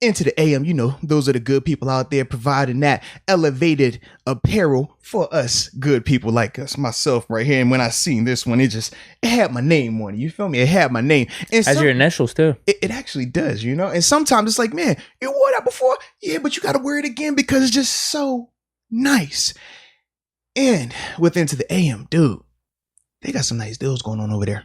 Into the AM, you know, those are the good people out there providing that elevated apparel for us good people like us, myself right here. And when I seen this one, it had my name on it. You feel me? It had my name. And has your initials too. It actually does, you know? And sometimes it's like, man, you wore that before? Yeah, but you got to wear it again because it's just so nice. And with Into the AM, dude, they got some nice deals going on over there.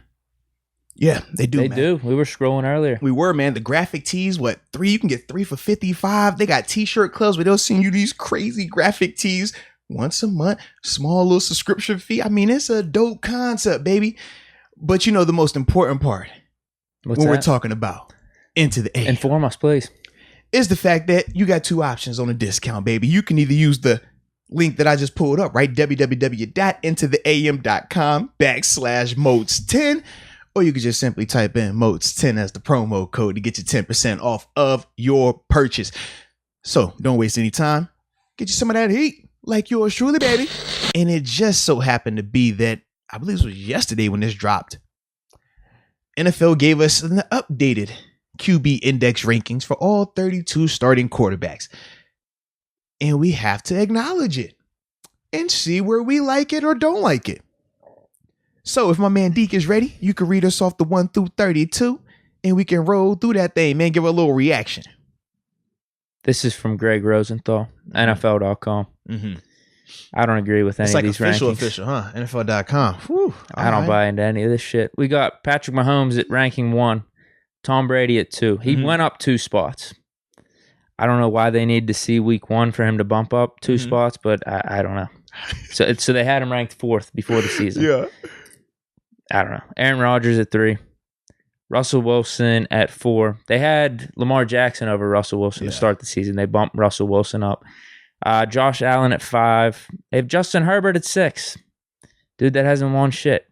Yeah, they do, They man. do. We were scrolling earlier. We were, man. The graphic tees, you can get 3 for $55. They got t-shirt clubs where they'll send you these crazy graphic tees once a month. Small little subscription fee. I mean, it's a dope concept, baby. But you know the most important part we're talking about Into the AM. Inform us, please. Is the fact that you got 2 options on a discount, baby. You can either use the link that I just pulled up, right? www.intotheam.com/moats10. Or you could just simply type in MOATS10 as the promo code to get you 10% off of your purchase. So don't waste any time. Get you some of that heat like yours truly, baby. And it just so happened to be that, I believe it was yesterday when this dropped, NFL gave us an updated QB index rankings for all 32 starting quarterbacks. And we have to acknowledge it and see where we like it or don't like it. So if my man Deke is ready, you can read us off the 1 through 32 and we can roll through that thing, man. Give a little reaction. This is from Greg Rosenthal, NFL.com. Mm-hmm. I don't agree with any of these rankings. Official, huh? NFL.com. Whew, I don't buy into any of this shit. We got Patrick Mahomes at ranking 1, Tom Brady at 2. He went up 2 spots. I don't know why they need to see week 1 for him to bump up 2 spots, but I don't know. So they had him ranked 4th before the season. Yeah. I don't know. Aaron Rodgers at 3. Russell Wilson at 4. They had Lamar Jackson over Russell Wilson to start the season. They bumped Russell Wilson up. Josh Allen at 5. They have Justin Herbert at 6. Dude, that hasn't won shit.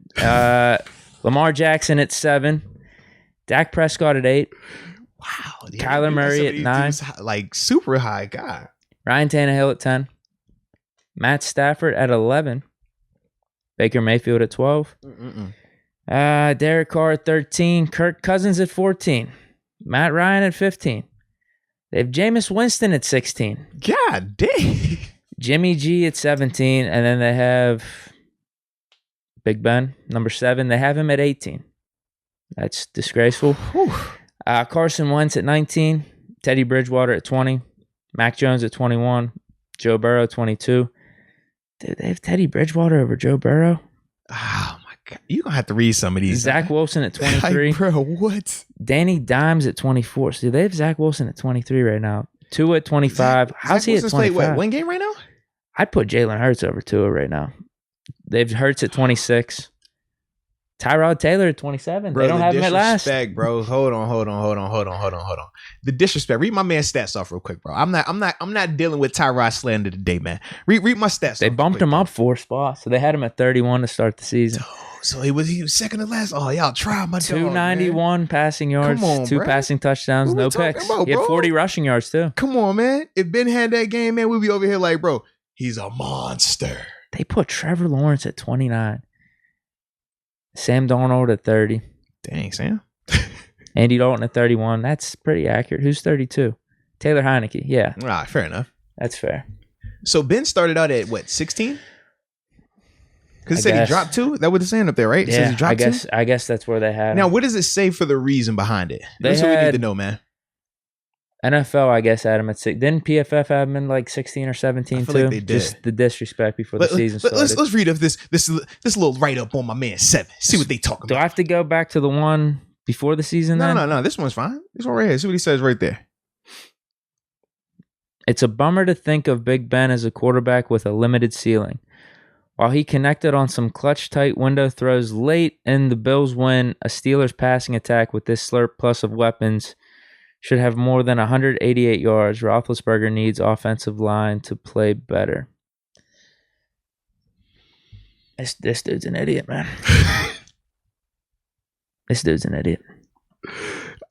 Lamar Jackson at 7. Dak Prescott at 8. Wow. Dude, Kyler Murray at 9. Like super high guy. Ryan Tannehill at 10. Matt Stafford at 11. Baker Mayfield at 12. Derek Carr at 13. Kirk Cousins at 14. Matt Ryan at 15. They have Jameis Winston at 16. God dang. Jimmy G at 17. And then they have Big Ben, number 7. They have him at 18. That's disgraceful. Carson Wentz at 19. Teddy Bridgewater at 20. Mac Jones at 21. Joe Burrow 22. Dude, they have Teddy Bridgewater over Joe Burrow. Oh my God. You're going to have to read some of these. Zach Wilson at 23. Like, bro, what? Danny Dimes at 24. So they have Zach Wilson at 23 right now. Tua at 25. How's he at 25? Played, what, 1 game right now? I'd put Jalen Hurts over Tua right now. They have Hurts at 26. Tyrod Taylor at 27. Bro, they don't have him at last. Disrespect, bro. Hold on. The disrespect. Read my man's stats off real quick, bro. I'm not dealing with Tyrod slander today, man. Read my stats. They bumped him up 4 spots, so they had him at 31 to start the season. Oh, so he was second to last. Oh, y'all try my dog, 291 passing yards, Come on, 2 bro. passing touchdowns, What no we talking picks. about, He had bro? 40 rushing yards too. Come on, man. If Ben had that game, man, we'd be over here like, bro, he's a monster. They put Trevor Lawrence at 29. Sam Darnold at 30. Dang, Sam. Andy Dalton at 31. That's pretty accurate. Who's 32? Taylor Heineke. Yeah. All right, fair enough. That's fair. So Ben started out at what, 16? Because it said he dropped 2. That what it's saying up there, right? It says he dropped I guess that's where they had him. Now, what does it say for the reason behind it? That's what we need to know, man. NFL, I guess, had him at 6. Didn't PFF have him in like 16 or 17 I feel too? like they did. Just the disrespect before the season started. Let's read up this little write up on my man 7. See what they talking Do about. I have to go back to the one before the season? No. This one's fine. This one right here. See what he says right there. It's a bummer to think of Big Ben as a quarterback with a limited ceiling. While he connected on some clutch-tight window throws late in the Bills' win, a Steelers passing attack with this surplus of weapons should have more than 188 yards. Roethlisberger needs offensive line to play better. This dude's an idiot, man. This dude's an idiot.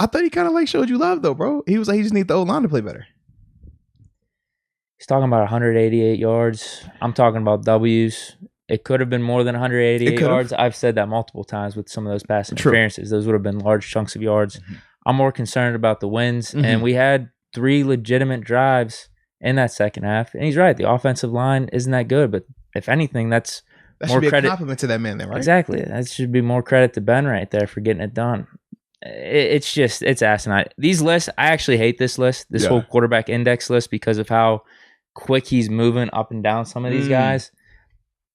I thought he kind of like showed you love, though, bro. He was like, he just needs the O-line to play better. He's talking about 188 yards. I'm talking about W's. It could have been more than 188 yards. I've said that multiple times with some of those pass interferences. Those would have been large chunks of yards. Mm-hmm. I'm more concerned about the wins. Mm-hmm. And we had 3 legitimate drives in that second half. And he's right. The offensive line isn't that good, but if anything, that should be a compliment to that man then, right? Exactly. That should be more credit to Ben right there for getting it done. It's asinine. These lists, I actually hate this list, this whole quarterback index list, because of how quick he's moving up and down some of these guys.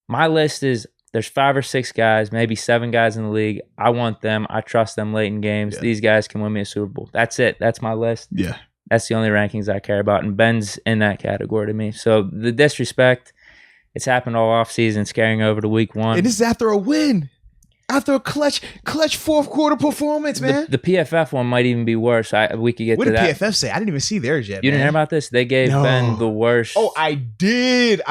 My list is there's 5 or 6 guys, maybe 7 guys in the league. I want them. I trust them late in games. Yeah. These guys can win me a Super Bowl. That's it. That's my list. Yeah. That's the only rankings I care about. And Ben's in that category to me. So the disrespect, it's happened all offseason. It's carrying over to week 1. And this is after a win. After a clutch fourth quarter performance, man. The PFF one might even be worse. We could get to that. What did PFF say? I didn't even see theirs yet. You didn't hear about this? They gave Ben the worst. Oh, I did.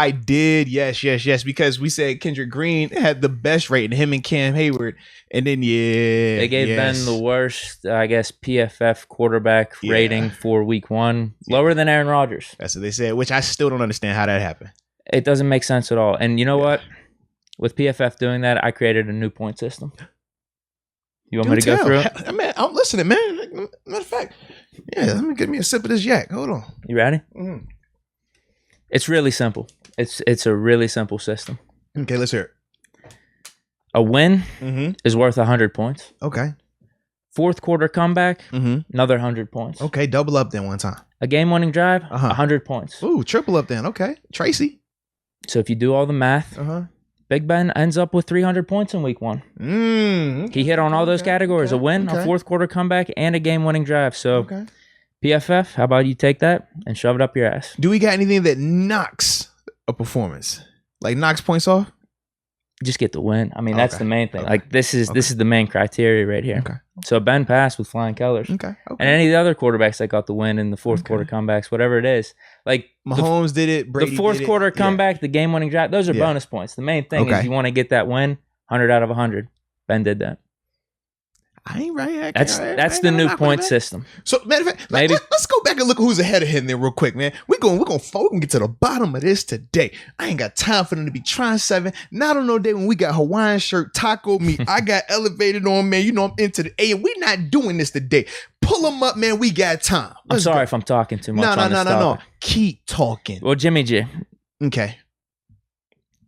Yes. Because we said Kendrick Green had the best rating, him and Cam Hayward. And then, they gave Ben the worst, I guess, PFF quarterback rating for week 1. Lower than Aaron Rodgers. That's what they said, which I still don't understand how that happened. It doesn't make sense at all. And you know what? With PFF doing that, I created a new point system. You want me to go through it? Man, I'm listening, man. Matter of fact, let me get me a sip of this yak. Hold on. You ready? Mm-hmm. It's really simple. It's a really simple system. Okay, let's hear it. A win is worth 100 points. Okay. Fourth quarter comeback, another 100 points. Okay, double up then one time. A game-winning drive, 100 points. Ooh, triple up then. Okay. Tracy. So if you do all the math, Big Ben ends up with 300 points in week 1. Okay, he hit on all those categories, a win, a fourth quarter comeback, and a game-winning drive. So PFF, how about you take that and shove it up your ass? Do we got anything that knocks a performance? Like knocks points off? Just get the win. I mean, that's the main thing. Like this is the main criteria right here. Okay. So Ben passed with flying colors. Okay. And any of the other quarterbacks that got the win in the fourth quarter comebacks, whatever it is. Like Mahomes did it, Brady the fourth quarter comeback, the game-winning drive, those are bonus points. The main thing is you want to get that win, 100 out of 100. Ben did that. I ain't right. That's the new point system. So, matter of fact, let's go back and look who's ahead of him there real quick, man. We're gonna get to the bottom of this today. I ain't got time for them to be trying 7. Not on no day when we got Hawaiian shirt, taco meat. I got elevated on, man. You know I'm into the A. We not doing this today. Pull them up, man. We got time. I'm sorry if I'm talking too much. No. Keep talking. Well, Jimmy G. Okay.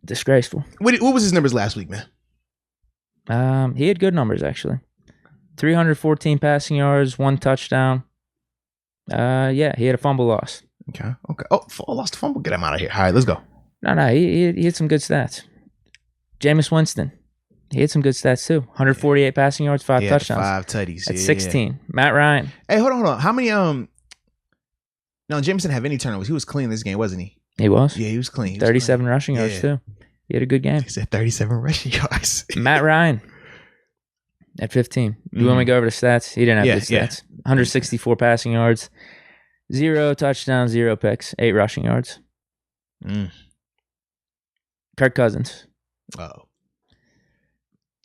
Disgraceful. What was his numbers last week, man? He had good numbers actually. 314 passing yards, 1 touchdown. He had a fumble loss. Okay. Oh, lost a fumble. Get him out of here. All right, let's go. No, he had some good stats. Jameis Winston, he had some good stats too. 148 passing yards, 5 touchdowns. 5 tutties. That's 16. Matt Ryan. Hey, hold on. How many No, Jameis didn't have any turnovers. He was clean this game, wasn't he? He was. Yeah, he was clean. 37 rushing yards too. He had a good game. He said 37 rushing yards. Matt Ryan. At 15. You want me to go over the stats? He didn't have good stats. 164 passing yards, 0 touchdowns, 0 picks, 8 rushing yards. Kirk Cousins. Oh.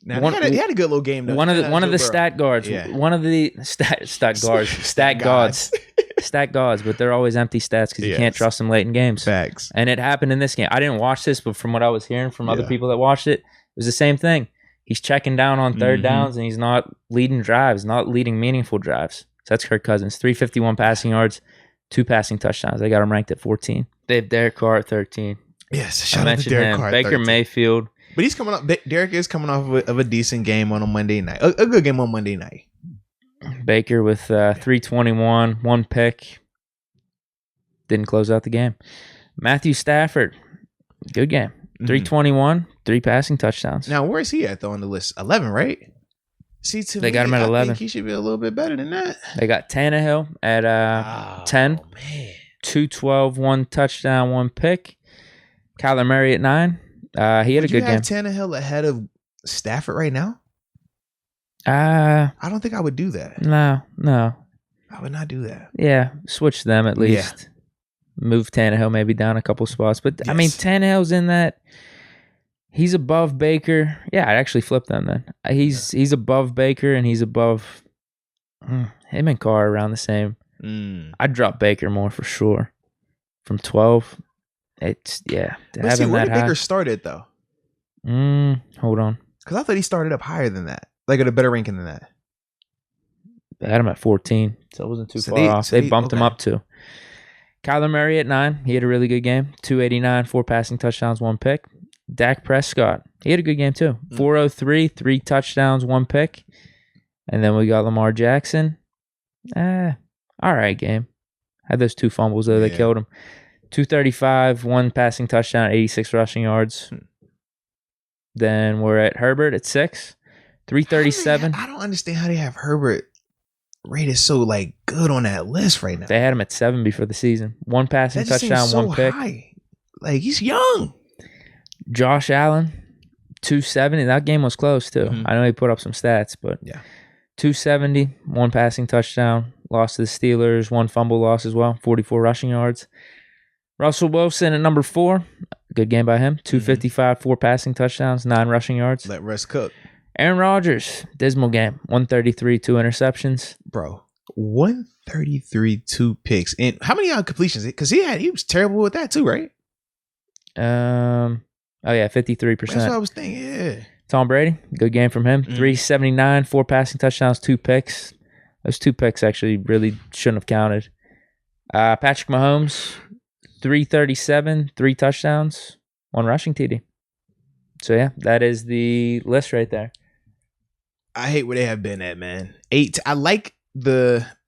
Now, he had a good little game, though. One of the stat guards. Yeah. One of the stat gods, but they're always empty stats because you can't trust them late in games. Facts. And it happened in this game. I didn't watch this, but from what I was hearing from other people that watched it, it was the same thing. He's checking down on third downs, and he's not leading drives, not leading meaningful drives. So that's Kirk Cousins. 351 passing yards, 2 passing touchdowns. They got him ranked at 14. They have Derek Carr at 13. Yes, shout out to Derek Carr. Baker 13. Mayfield. But he's coming up. Derek is coming off of a decent game on a Monday night. A good game on Monday night. Baker with 321, 1 pick. Didn't close out the game. Matthew Stafford, good game. 321, 3 passing touchdowns. Now, where is he at, though, on the list? 11, right? See, they got him at 11. I think he should be a little bit better than that. They got Tannehill at 10. Man. 212, 1 touchdown, 1 pick. Kyler Murray at 9. He had a good game. Would you have Tannehill ahead of Stafford right now? I don't think I would do that. No. I would not do that. Yeah, switch them at least. Yeah. Move Tannehill maybe down a couple spots. But, I mean, Tannehill's in that. He's above Baker. Yeah, I'd actually flip them then. He's above Baker, and he's above him and Carr around the same. I'd drop Baker more for sure. From 12, it's, yeah. Let's see, where did Baker start it, though? Hold on. Because I thought he started up higher than that. Like at a better ranking than that. They had him at 14, so it wasn't too far off. They bumped him up too. Kyler Murray at 9. He had a really good game. 289, 4 passing touchdowns, 1 pick. Dak Prescott. He had a good game too. 403, 3 touchdowns, 1 pick. And then we got Lamar Jackson. All right game. Had those 2 fumbles though. They killed him. 235, 1 passing touchdown, 86 rushing yards. Then we're at Herbert at 6. 337. I don't understand how they have Herbert rated so like good on that list right now. They had him at 7 before the season. 1 passing touchdown, 1 pick. High. Like he's young. Josh Allen, 270. That game was close too. I know he put up some stats, but 270, 1 passing touchdown, lost to the Steelers, 1 fumble loss as well, 44 rushing yards. Russell Wilson at number 4. Good game by him. 255, 4 passing touchdowns, 9 rushing yards. Let Russ cook. Aaron Rodgers, dismal game. 133, 2 interceptions. Bro, 133, 2 picks. And how many completions? Because he was terrible with that too, right? 53%. That's what I was thinking, yeah. Tom Brady, good game from him. 379, 4 passing touchdowns, 2 picks. Those 2 picks actually really shouldn't have counted. Patrick Mahomes, 337, 3 touchdowns, 1 rushing TD. So, yeah, that is the list right there. I hate where they have been at, man. 8. I like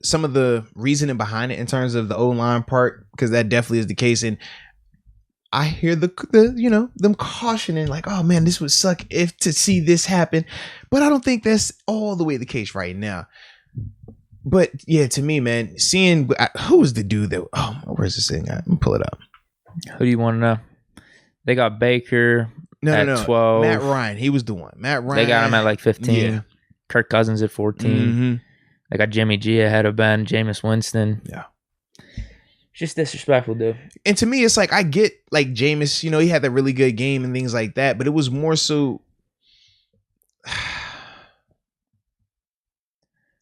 some of the reasoning behind it in terms of the O-line part, because that definitely is the case. And I hear the them cautioning like, oh man, this would suck if to see this happen. But I don't think that's all the way the case right now. But yeah, to me, man, seeing who was the dude that, where's this thing at? Let me pull it up. Who do you want to know? They got Baker at 12. Matt Ryan, he was the one. Matt Ryan. They got him at like 15. Yeah. Kirk Cousins at 14. They got Jimmy G ahead of Ben, Jameis Winston. Yeah. Just disrespectful, dude. And to me, it's like I get like Jameis, he had that really good game and things like that, but it was more so.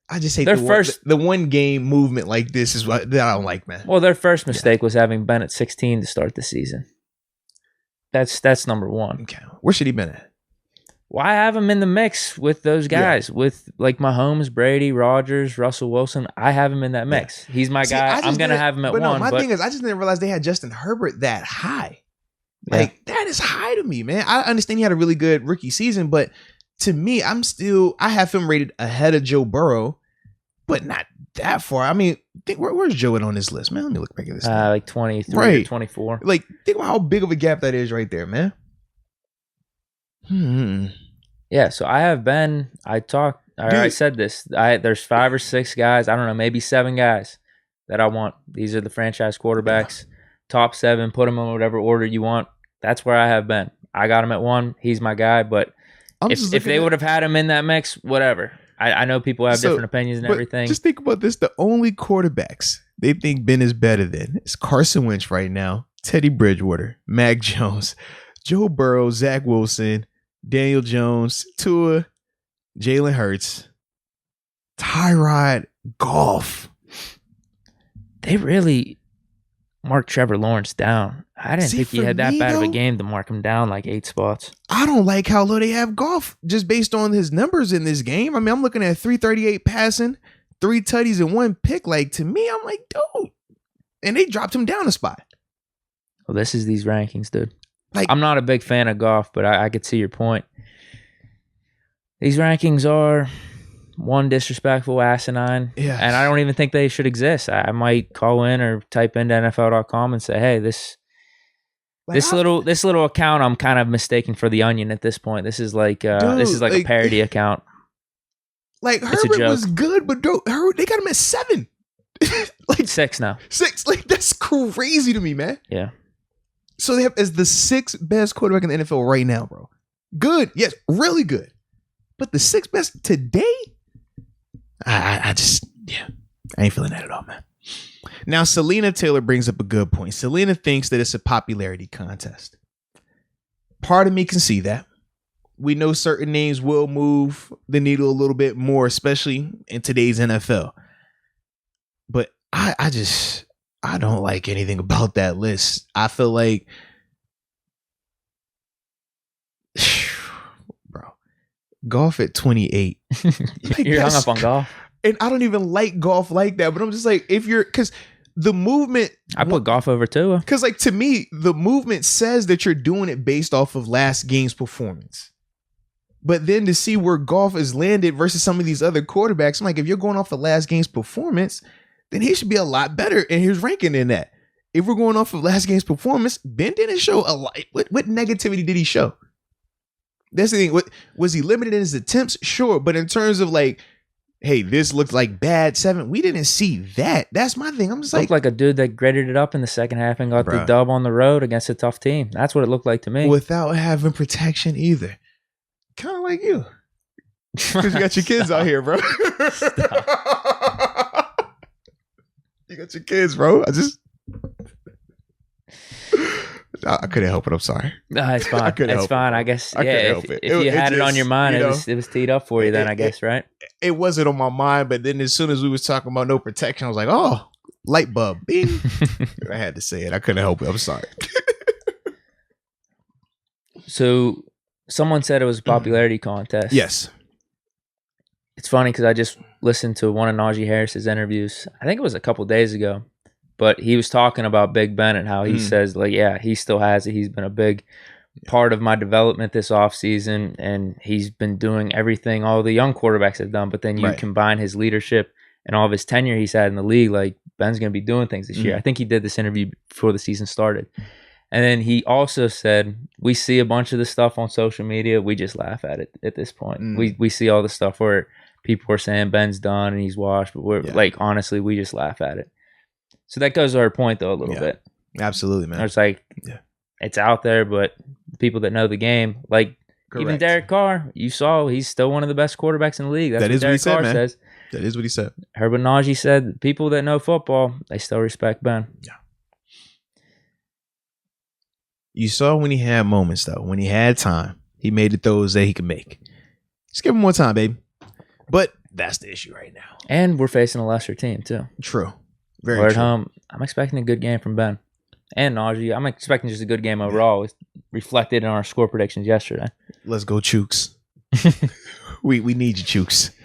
I just hate the one game movement like this is what that I don't like, man. Well, their first mistake was having Ben at 16 to start the season. That's number 1. Okay, where should he been at? Why have him in the mix with those guys? With like Mahomes, Brady, Rodgers, Russell Wilson? I have him in that mix. He's my guy. I'm going to have him at 1. No, my thing is, I just didn't realize they had Justin Herbert that high. Like, that is high to me, man. I understand he had a really good rookie season, but to me, I have him rated ahead of Joe Burrow, but not that far. I mean, where's Joe on this list, man? Let me look back at this. Like 23 or 24. Like, think about how big of a gap that is right there, man. Yeah, so I have Ben. I said this. There's 5 or 6 guys. I don't know, maybe 7 guys that I want. These are the franchise quarterbacks. Top 7. Put them in whatever order you want. That's where I have Ben. I got him at 1. He's my guy. But if they would have had him in that mix, whatever. I know people have different opinions and everything. Just think about this. The only quarterbacks they think Ben is better than is Carson Wentz right now, Teddy Bridgewater, Mac Jones, Joe Burrow, Zach Wilson, Daniel Jones, Tua, Jalen Hurts, Tyrod, Goff. They really marked Trevor Lawrence down. I didn't think he had that bad of a game to mark him down like 8 spots. I don't like how low they have Goff just based on his numbers in this game. I mean, I'm looking at 338 passing, 3 tutties and 1 pick. Like, to me, I'm like, dude. And they dropped him down a spot. Well, this is these rankings, dude. Like, I'm not a big fan of Goff, but I could see your point. These rankings are, 1, disrespectful, asinine, and I don't even think they should exist. I might call in or type into NFL.com and say, "Hey, this little account, I'm kind of mistaking for the Onion at this point. This is like a parody account." Like, Herbert was good, but they got him at 7, like 6 now. 6, like that's crazy to me, man. Yeah. So they have as the 6th best quarterback in the NFL right now, bro. Good, yes, really good. But the 6th best today, I ain't feeling that at all, man. Now, Selena Taylor brings up a good point. Selena thinks that it's a popularity contest. Part of me can see that. We know certain names will move the needle a little bit more, especially in today's NFL. But I don't like anything about that list. I feel like, bro, Goff at 28. Like, you're hung up on Goff. And I don't even like Goff like that, but I'm just like, because the movement. I put Goff over Tua. Because, like, to me, the movement says that you're doing it based off of last game's performance. But then to see where Goff has landed versus some of these other quarterbacks, I'm like, if you're going off the last game's performance, then he should be a lot better in his ranking than that. If we're going off of last game's performance, Ben didn't show a lot. What negativity did he show? That's the thing. Was he limited in his attempts? Sure. But in terms of like, hey, this looked like bad 7, we didn't see that. That's my thing. I'm just looked like a dude that graded it up in the second half and got the dub on the road against a tough team. That's what it looked like to me. Without having protection either. Kind of like you. Because you got your kids out here, bro. You got your kids, bro. I couldn't help it. I'm sorry. No, it's fine. It's fine. I guess. Yeah. If you had it on your mind, it was teed up for you. Then I guess, right? It wasn't on my mind, but then as soon as we was talking about no protection, I was like, oh, light bulb. Bing. I had to say it. I couldn't help it. I'm sorry. So, someone said it was a popularity contest. Yes. It's funny because I just listened to one of Najee Harris's interviews. I think it was a couple days ago. But he was talking about Big Ben and how he says, like, yeah, he still has it. He's been a big part of my development this offseason, and he's been doing everything all the young quarterbacks have done. But then you combine his leadership and all of his tenure he's had in the league, like, Ben's going to be doing things this year. I think he did this interview before the season started. And then he also said, we see a bunch of this stuff on social media. We just laugh at it at this point. We see all the stuff where people are saying Ben's done and he's washed. But we're like, honestly, we just laugh at it. So that goes to our point, though, a little bit. Absolutely, man. It's like, it's out there, but people that know the game, like even Derek Carr, you saw he's still one of the best quarterbacks in the league. That's what Derek Carr says. That is what he said. Heard what Najee said. People that know football, they still respect Ben. Yeah. You saw when he had moments, though. When he had time, he made the throws that he could make. Just give him more time, baby. But that's the issue right now. And we're facing a lesser team, too. True. Very true. At home, I'm expecting a good game from Ben and Najee. I'm expecting just a good game overall. It's reflected in our score predictions yesterday. Let's go, Chooks. we need you, Chooks.